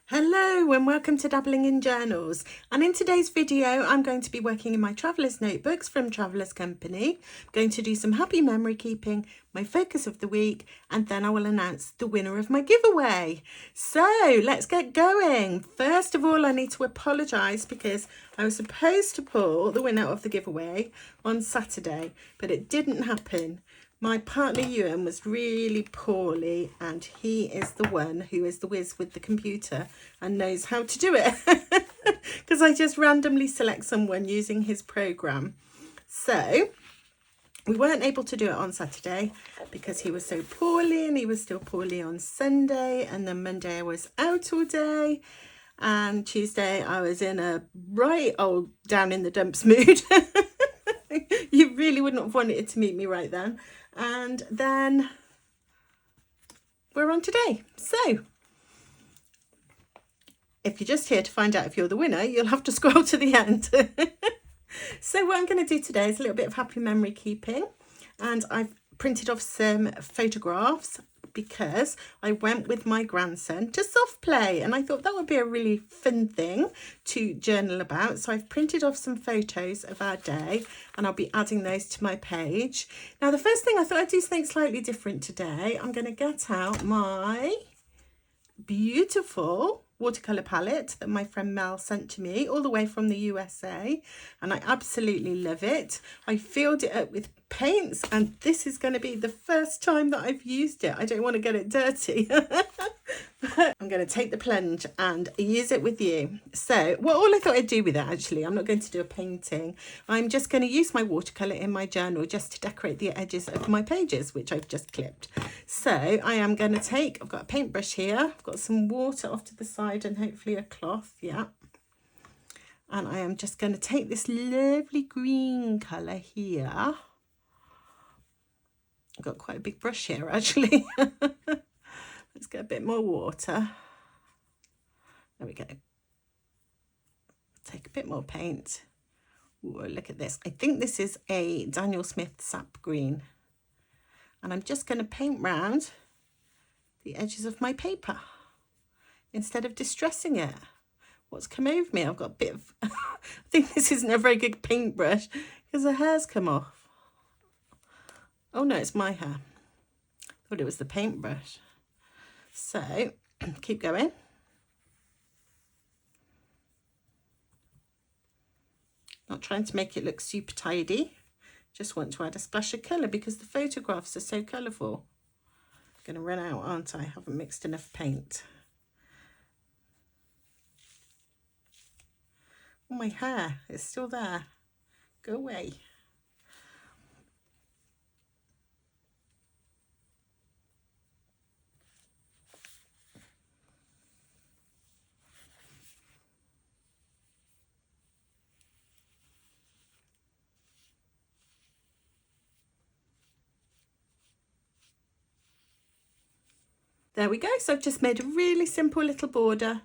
Hello and welcome to Dabbling in Journals, and in today's video I'm going to be working in my Traveller's Notebooks from Traveller's Company. I'm going to do some happy memory keeping, my focus of the week, and then I will announce the winner of my giveaway. So let's get going. First of all, I need to apologise because I was supposed to pull the winner of the giveaway on Saturday, but it didn't happen. My partner Ewan was really poorly, and he is the one who is the whiz with the computer and knows how to do it because I just randomly select someone using his program. So we weren't able to do it on Saturday because he was so poorly, and he was still poorly on Sunday, and then Monday I was out all day, and Tuesday I was in a right old down in the dumps mood. You really wouldn't have wanted it to meet me right then. And then we're on today. So if you're just here to find out if you're the winner, you'll have to scroll to the end. So what I'm going to do today is a little bit of happy memory keeping, and I've printed off some photographs because I went with my grandson to soft play, and I thought that would be a really fun thing to journal about. So I've printed off some photos of our day, and I'll be adding those to my page. Now, the first thing I thought I'd do something slightly different today. I'm going to get out my beautiful watercolor palette that my friend Mel sent to me all the way from the USA, and I absolutely love it. I filled it up with paints, and this is going to be the first time that I've used it. I don't want to get it dirty. I'm going to take the plunge and use it with you. So all I thought I'd do with it, actually, I'm not going to do a painting. I'm just going to use my watercolor in my journal just to decorate the edges of my pages, which I've just clipped. So I am going to take, I've got a paintbrush here, I've got some water off to the side and hopefully a cloth, yeah. And I am just going to take this lovely green colour here. I've got quite a big brush here, actually. Let's get a bit more water. There we go. Take a bit more paint. Ooh, look at this. I think this is a Daniel Smith sap green. And I'm just going to paint round the edges of my paper instead of distressing it. What's come over me? I've got a bit of... I think this isn't a very good paintbrush because the hair's come off. Oh no, it's my hair. I thought it was the paintbrush. So, keep going. Not trying to make it look super tidy. Just want to add a splash of colour because the photographs are so colourful. I'm going to run out, aren't I? I haven't mixed enough paint. Oh, my hair is still there. Go away. There we go. So I've just made a really simple little border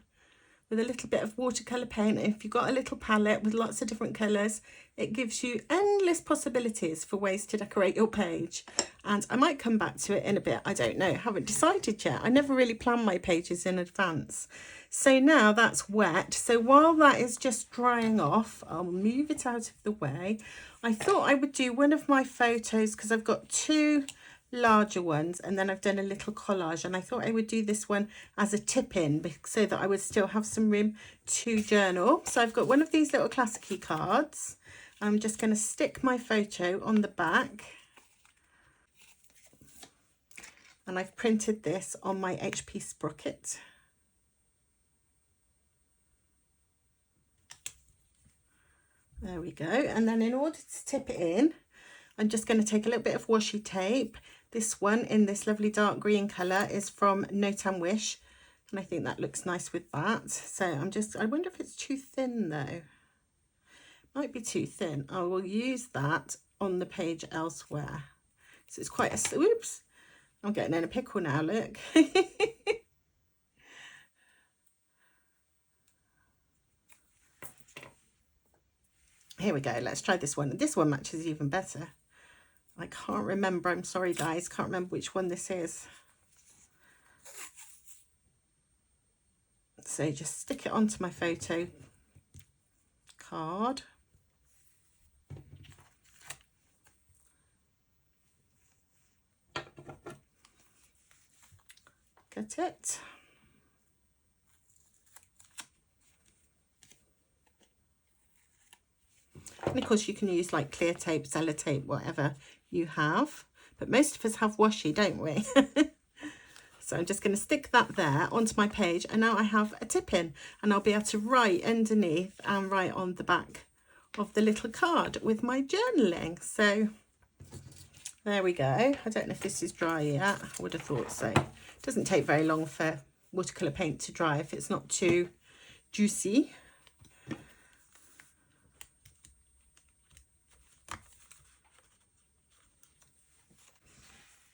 with a little bit of watercolour paint. And if you've got a little palette with lots of different colours, it gives you endless possibilities for ways to decorate your page. And I might come back to it in a bit. I don't know. Haven't decided yet. I never really plan my pages in advance. So now that's wet. So while that is just drying off, I'll move it out of the way. I thought I would do one of my photos because I've got two larger ones, and then I've done a little collage, and I thought I would do this one as a tip-in so that I would still have some room to journal. So I've got one of these little classic cards. I'm just going to stick my photo on the back, and I've printed this on my HP Sprocket. There we go. And then in order to tip it in, I'm just going to take a little bit of washi tape. This one in this lovely dark green colour is from Notan Wish, and I think that looks nice with that. So I wonder if it's too thin though. Might be too thin. I will use that on the page elsewhere. So it's quite a, oops, I'm getting in a pickle now, look. Here we go, let's try this one. This one matches even better. I can't remember, I'm sorry guys, can't remember which one this is. So just stick it onto my photo card. Get it? And of course you can use like clear tape, sellotape, whatever you have. But most of us have washi, don't we? So I'm just going to stick that there onto my page, and now I have a tip in, and I'll be able to write underneath and write on the back of the little card with my journaling. So there we go. I don't know if this is dry yet. I would have thought so. It doesn't take very long for watercolour paint to dry if it's not too juicy.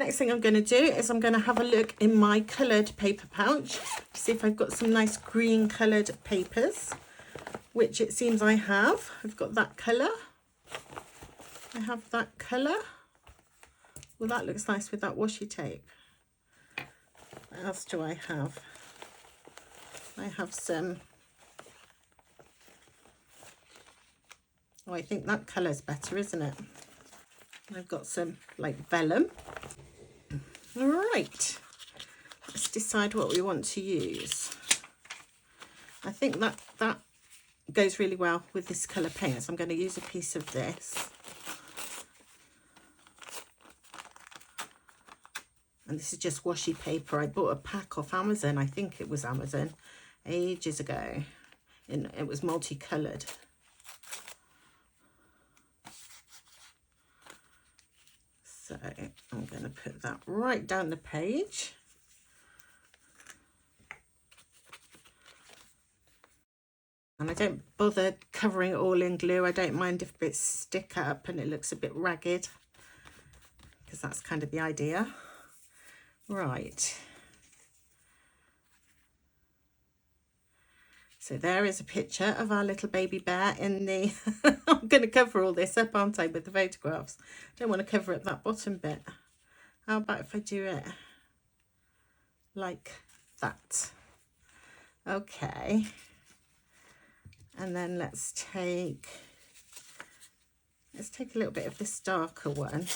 Next thing I'm going to do is I'm going to have a look in my coloured paper pouch to see if I've got some nice green coloured papers, which it seems I have. I've got that colour. I have that colour. Well, that looks nice with that washi tape. What else do I have? I have some... Oh, I think that colour's better, isn't it? I've got some like vellum. All right, let's decide what we want to use. I think that goes really well with this colour paint, so I'm going to use a piece of this. And this is just washi paper. I bought a pack off Amazon. I think it was Amazon ages ago, and it was multicoloured. So I'm going to put that right down the page. And I don't bother covering it all in glue. I don't mind if bits stick up and it looks a bit ragged, because that's kind of the idea. Right. So there is a picture of our little baby bear in the... I'm going to cover all this up, aren't I, with the photographs. I don't want to cover up that bottom bit. How about if I do it like that? Okay. And then let's take a little bit of this darker one.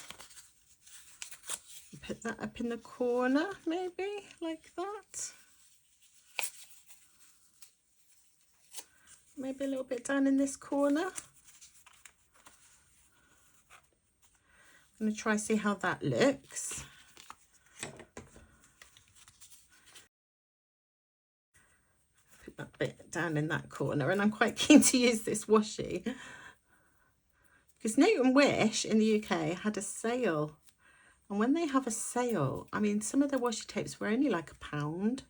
Put that up in the corner, maybe, like that. Maybe a little bit down in this corner. I'm going to try see how that looks. Put that bit down in that corner, and I'm quite keen to use this washi because Note and Wish in the UK had a sale, and when they have a sale, I mean, some of the washi tapes were only like £1.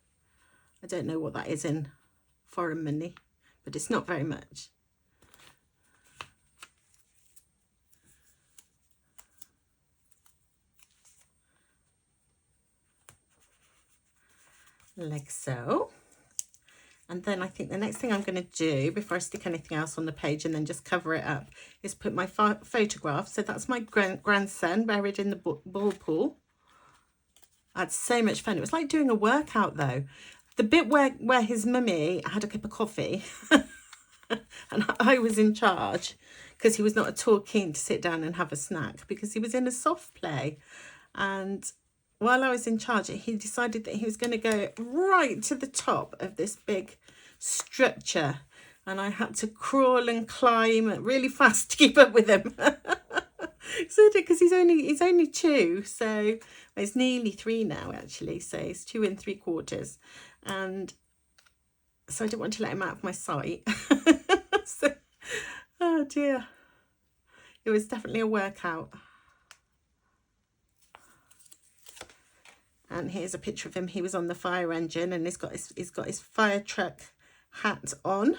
I don't know what that is in foreign money, but it's not very much. Like so. And then I think the next thing I'm going to do before I stick anything else on the page and then just cover it up is put my photograph. So that's my grandson buried in the ball pool. I had so much fun. It was like doing a workout though. The bit where his mummy had a cup of coffee and I was in charge because he was not at all keen to sit down and have a snack because he was in a soft play. And while I was in charge, he decided that he was going to go right to the top of this big structure, and I had to crawl and climb really fast to keep up with him. So because he's only 2, so he's nearly 3 now actually, so he's 2 3/4, and so I didn't want to let him out of my sight. So, oh dear, it was definitely a workout. And here's a picture of him. He was on the fire engine, and he's got his fire truck hat on.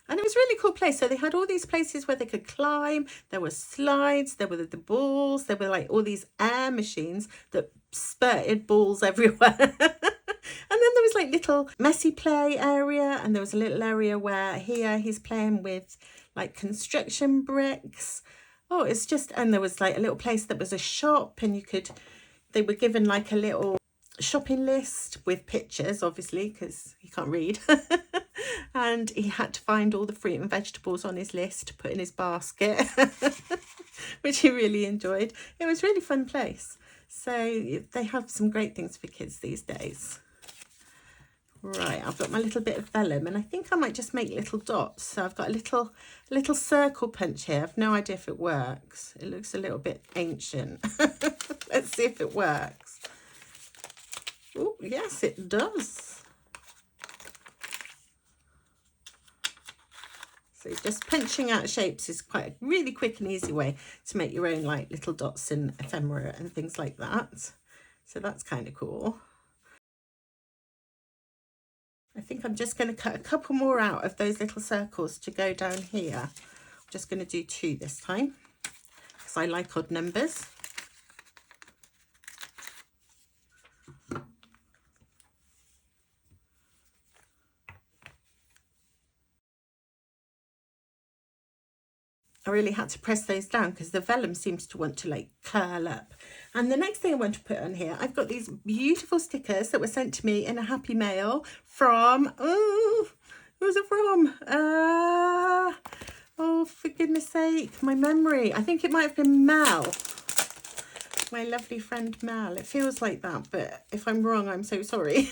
And it was a really cool place. So they had all these places where they could climb. There were slides, there were the balls, there were like all these air machines that spurted balls everywhere. And then there was like little messy play area, and there was a little area where here he's playing with like construction bricks. Oh, it's just, and there was like a little place that was a shop, and they were given like a little shopping list with pictures, obviously, because he can't read. And he had to find all the fruit and vegetables on his list to put in his basket, which he really enjoyed. It was a really fun place. So they have some great things for kids these days. Right, I've got my little bit of vellum, and I think I might just make little dots. So I've got a little circle punch here. I've no idea if it works. It looks a little bit ancient. Let's see if it works. Oh, yes, it does. So just punching out shapes is quite a really quick and easy way to make your own like little dots and ephemera and things like that. So that's kind of cool. I think I'm just going to cut a couple more out of those little circles to go down here. I'm just going to do 2 this time because I like odd numbers. I really had to press those down because the vellum seems to want to like curl up. And the next thing I want to put on here, I've got these beautiful stickers that were sent to me in a happy mail from, oh, who's it from? Oh, for goodness sake, my memory. I think it might have been Mel. My lovely friend Mel. It feels like that, but if I'm wrong, I'm so sorry.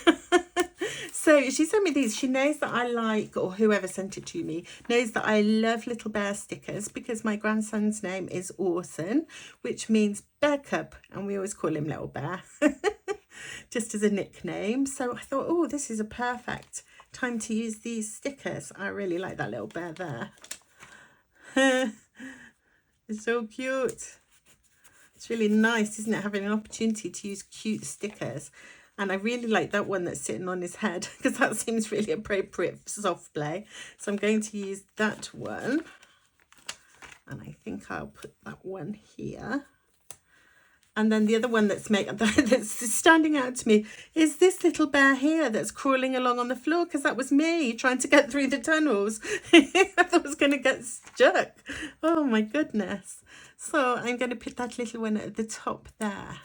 So she sent me these. She knows that I like, or whoever sent it to me, knows that I love little bear stickers because my grandson's name is Orson, which means bear cub, and we always call him Little Bear, just as a nickname. So I thought, oh, this is a perfect time to use these stickers. I really like that little bear there. It's so cute. It's really nice, isn't it, having an opportunity to use cute stickers. And I really like that one that's sitting on his head because that seems really appropriate for soft play. So I'm going to use that one. And I think I'll put that one here. And then the other one that's standing out to me is this little bear here that's crawling along on the floor, because that was me trying to get through the tunnels. I thought I was going to get stuck. Oh my goodness. So I'm going to put that little one at the top there.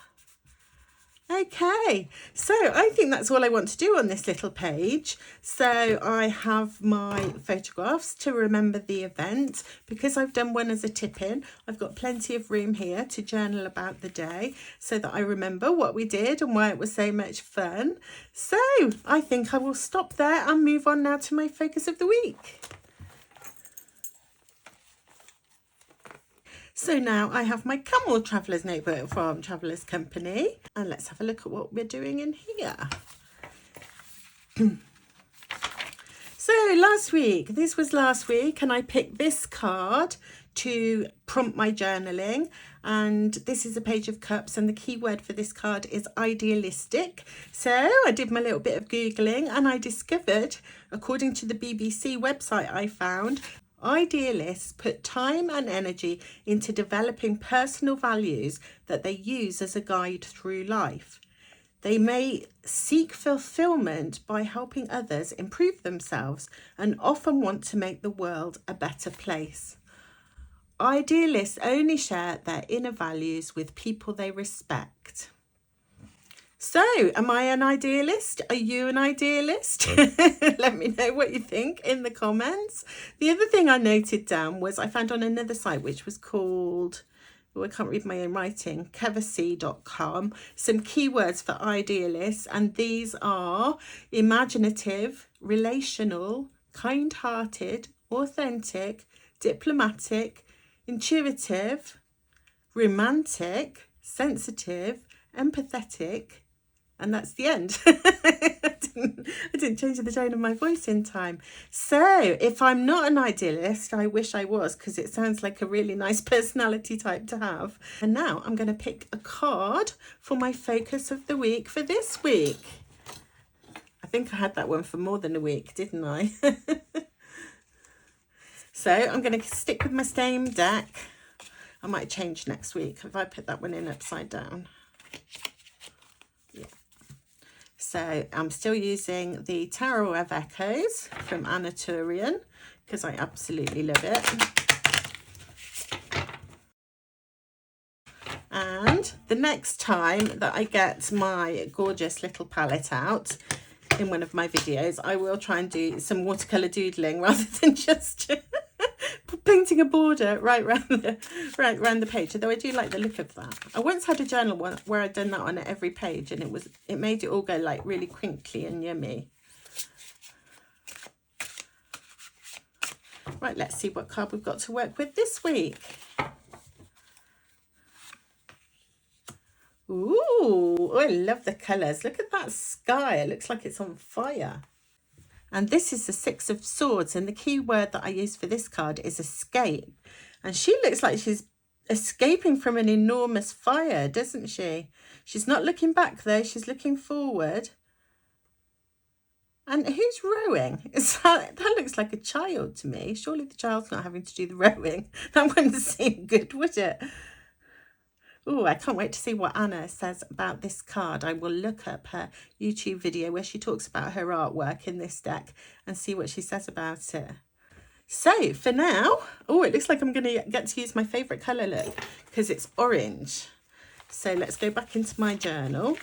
Okay, so I think that's all I want to do on this little page. So I have my photographs to remember the event. Because I've done one as a tip-in, I've got plenty of room here to journal about the day so that I remember what we did and why it was so much fun. So I think I will stop there and move on now to my focus of the week. So now I have my Camel Traveller's Notebook from Travellers Company, and let's have a look at what we're doing in here. So this was last week, and I picked this card to prompt my journaling, and this is a page of cups, and the key word for this card is idealistic. So I did my little bit of Googling, and I discovered, according to the BBC website I found, idealists put time and energy into developing personal values that they use as a guide through life. They may seek fulfillment by helping others improve themselves and often want to make the world a better place. Idealists only share their inner values with people they respect. So, am I an idealist? Are you an idealist? Let me know what you think in the comments. The other thing I noted down was I found on another site, which was called, oh, I can't read my own writing, Keversey.com, some keywords for idealists. And these are imaginative, relational, kind-hearted, authentic, diplomatic, intuitive, romantic, sensitive, empathetic, and that's the end. I didn't change the tone of my voice in time. So if I'm not an idealist, I wish I was, because it sounds like a really nice personality type to have. And now I'm going to pick a card for my focus of the week for this week. I think I had that one for more than a week, didn't I? So I'm going to stick with my same deck. I might change next week if I put that one in upside down. Yeah. So I'm still using the Tarot of Echoes from Anna Turian because I absolutely love it. And the next time that I get my gorgeous little palette out in one of my videos, I will try and do some watercolour doodling rather than just painting a border right round the page. Although I do like the look of that. I once had a journal one where I'd done that on every page, and it made it all go like really crinkly and yummy. Right, let's see what card we've got to work with this week. Ooh, I love the colours. Look at that sky. It looks like it's on fire. And this is the Six of Swords. And the key word that I use for this card is escape. And she looks like she's escaping from an enormous fire, doesn't she? She's not looking back though. She's looking forward. And who's rowing? That looks like a child to me. Surely the child's not having to do the rowing. That wouldn't seem good, would it? Oh, I can't wait to see what Anna says about this card. I will look up her YouTube video where she talks about her artwork in this deck and see what she says about it. So for now, oh, it looks like I'm going to get to use my favourite colour, look, because it's orange. So let's go back into my journal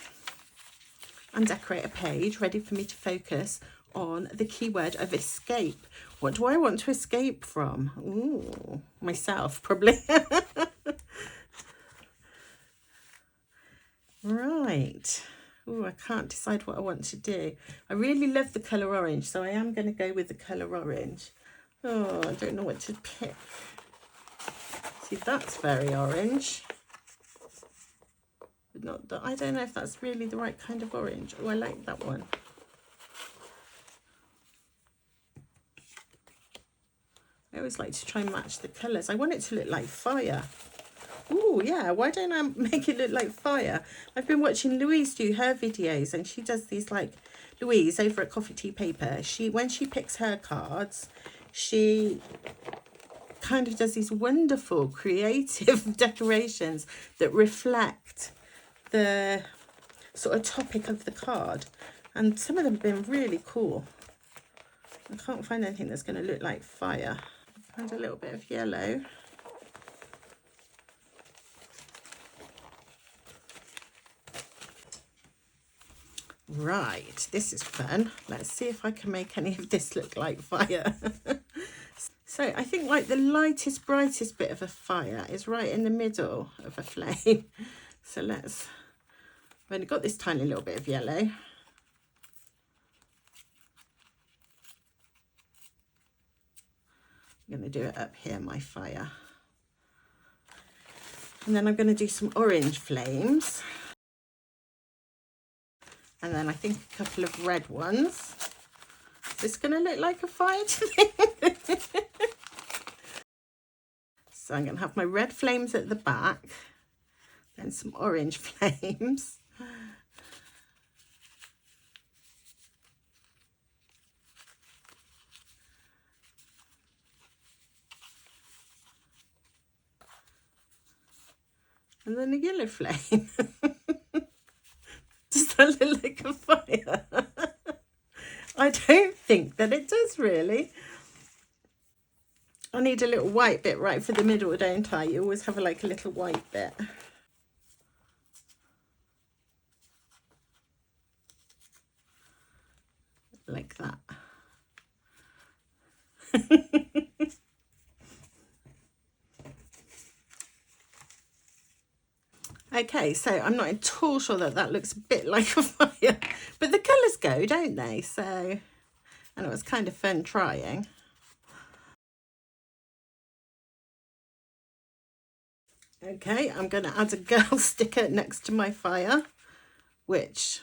and decorate a page ready for me to focus on the keyword of escape. What do I want to escape from? Ooh, myself, probably. Right. Oh, I can't decide what I want to do. I really love the colour orange, so I am going to go with the colour orange. Oh, I don't know what to pick. See, that's very orange. But not that. I don't know if that's really the right kind of orange. Oh, I like that one. I always like to try and match the colours. I want it to look like fire. Oh yeah, why don't I make it look like fire? I've been watching Louise do her videos, and she does these, like, Louise over at Coffee Tea Paper. When she picks her cards, she kind of does these wonderful creative decorations that reflect the sort of topic of the card. And some of them have been really cool. I can't find anything that's going to look like fire. I found a little bit of yellow. Right, this is fun. Let's see if I can make any of this look like fire. So I think like the lightest, brightest bit of a fire is right in the middle of a flame. So I've only got this tiny little bit of yellow. I'm going to do it up here, my fire. And then I'm going to do some orange flames. And then I think a couple of red ones. Is this going to look like a fire to me? So I'm going to have my red flames at the back, then some orange flames. And then a yellow flame. Does that look like a fire? I don't think that it does, really. I need a little white bit right for the middle, don't I? You always have like a little white bit. Like that. Okay, so I'm not at all sure that that looks a bit like a fire, but the colours go, don't they? So, and it was kind of fun trying. Okay, I'm going to add a girl sticker next to my fire, which,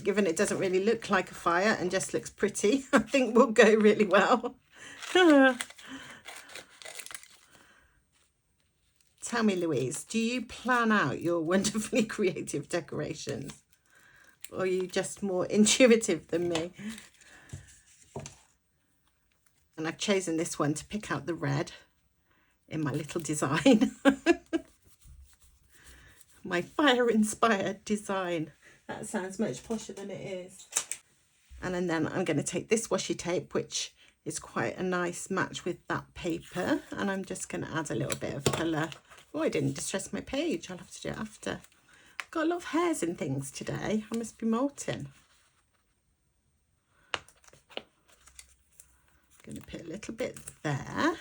given it doesn't really look like a fire and just looks pretty, I think will go really well. Tell me, Louise, do you plan out your wonderfully creative decorations? Or are you just more intuitive than me? And I've chosen this one to pick out the red in my little design. My fire-inspired design. That sounds much posher than it is. And then I'm going to take this washi tape, which is quite a nice match with that paper. And I'm just going to add a little bit of colour Oh, I didn't distress my page. I'll have to do it after. I've got a lot of hairs and things today. I must be molting. I'm going to put a little bit there.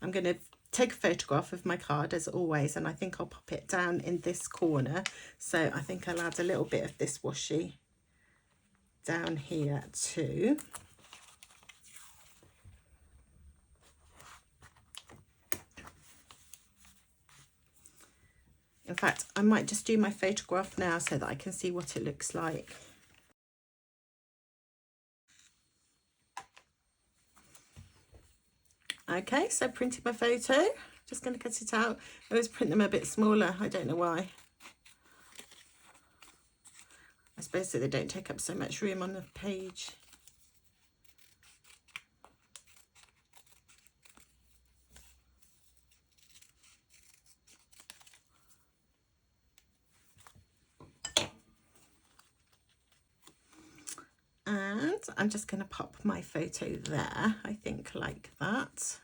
I'm going to take a photograph of my card as always, and I think I'll pop it down in this corner. So I think I'll add a little bit of this washi down here too. In fact, I might just do my photograph now so that I can see what it looks like. Okay, so printed my photo. Just going to cut it out. I always print them a bit smaller. I don't know why. I suppose so they don't take up so much room on the page. And I'm just going to pop my photo there, I think, like that.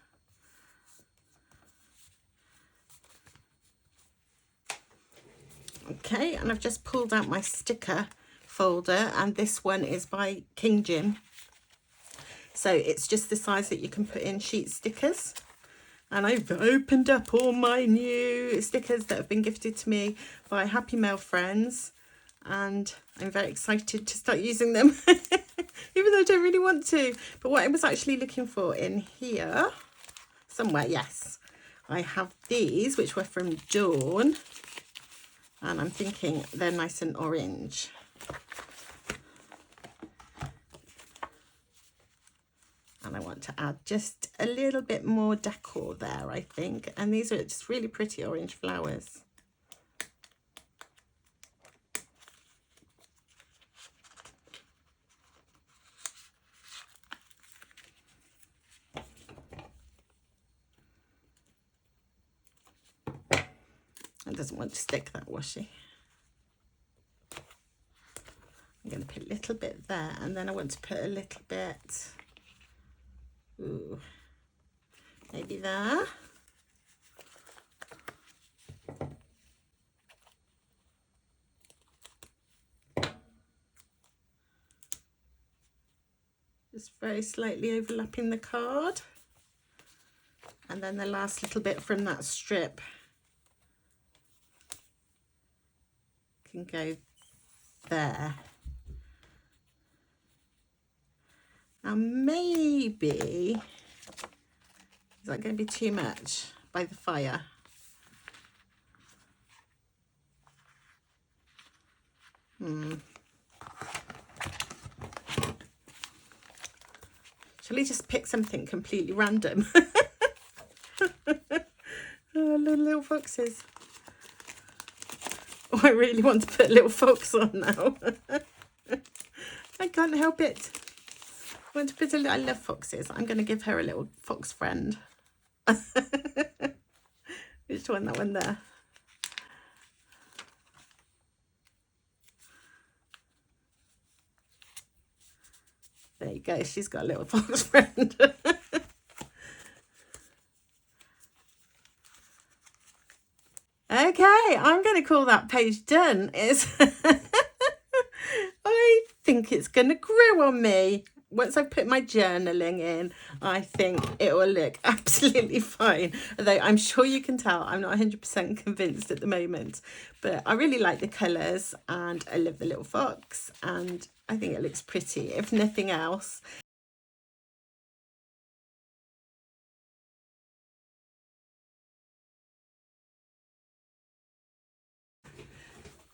Okay, and I've just pulled out my sticker folder, and this one is by King Jim. So it's just the size that you can put in sheet stickers. And I've opened up all my new stickers that have been gifted to me by Happy Mail friends. And I'm very excited to start using them, even though I don't really want to. But what I was actually looking for in here, somewhere, yes, I have these, which were from Dawn. And I'm thinking they're nice and orange. And I want to add just a little bit more decor there, I think. And these are just really pretty orange flowers. It doesn't want to stick, that washi. I'm going to put a little bit there, and then I want to put a little bit, ooh, maybe there. Just very slightly overlapping the card. And then the last little bit from that strip can go there. Now maybe, is that going to be too much by the fire? Shall we just pick something completely random? Oh, little foxes. Oh, I really want to put a little fox on now. I can't help it. I want to put a little, I love foxes. I'm going to give her a little fox friend. Which one? That one there. There you go. She's got a little fox friend. Okay, I'm going to call that page done. I think it's going to grow on me. Once I've put my journaling in, I think it will look absolutely fine. Although I'm sure you can tell I'm not 100% convinced at the moment. But I really like the colours, and I love the little fox, and I think it looks pretty, if nothing else.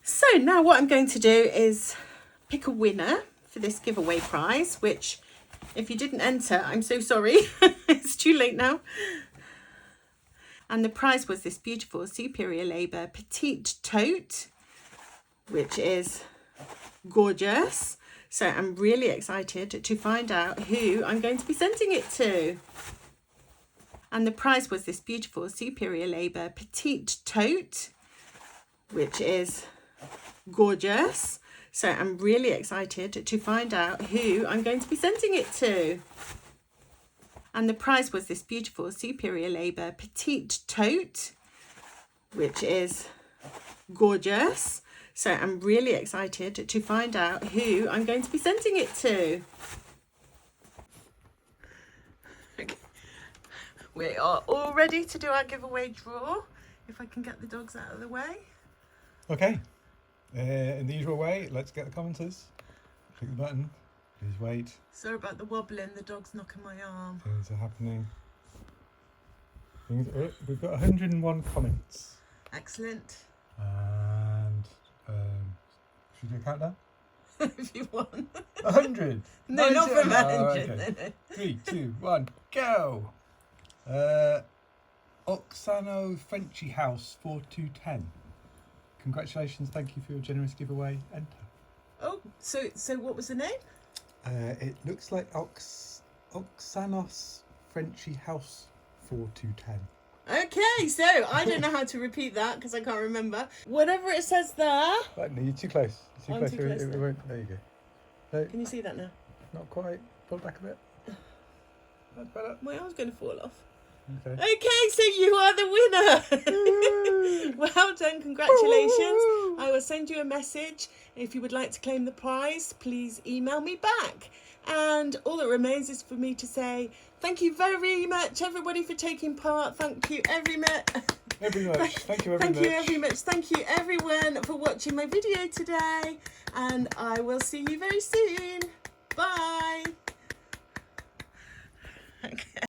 So now what I'm going to do is pick a winner for this giveaway prize, which if you didn't enter, I'm so sorry. It's too late now. And the prize was this beautiful Superior Labour Petite Tote, which is gorgeous. So I'm really excited to find out who I'm going to be sending it to. And the prize was this beautiful Superior Labour Petite Tote, which is gorgeous. So I'm really excited to find out who I'm going to be sending it to. And the prize was this beautiful Superior Labour Petite Tote, which is gorgeous. So I'm really excited to find out who I'm going to be sending it to. Okay. We are all ready to do our giveaway draw. If I can get the dogs out of the way. Okay, in the usual way, let's get the commenters. Click the button, please wait. Sorry about the wobbling, the dog's knocking my arm. Things are happening. We've got 101 comments. Excellent. And should we do a countdown? If you want. 100! No, not from 100. Okay. No. 3, 2, 1, go! Oksano Frenchy House 4210. Congratulations, thank you for your generous giveaway. Enter. Oh, so what was the name? It looks like Oksanos Frenchy House 4210. Okay, so I don't know how to repeat that because I can't remember. Whatever it says there. Right, no, you're too close. I'm too close It then. won't. There you go. No, Can you see that now? not quite. Pull it back a bit. That's better. My arm's going to fall off. Okay. Okay, so you are the winner. Well done, congratulations. I will send you a message. If you would like to claim the prize, please email me back. And all that remains is for me to say thank you very much, everybody, for taking part. Thank you very much. Thank you very much. Thank you very much. Thank you, everyone, for watching my video today. And I will see you very soon. Bye. Okay.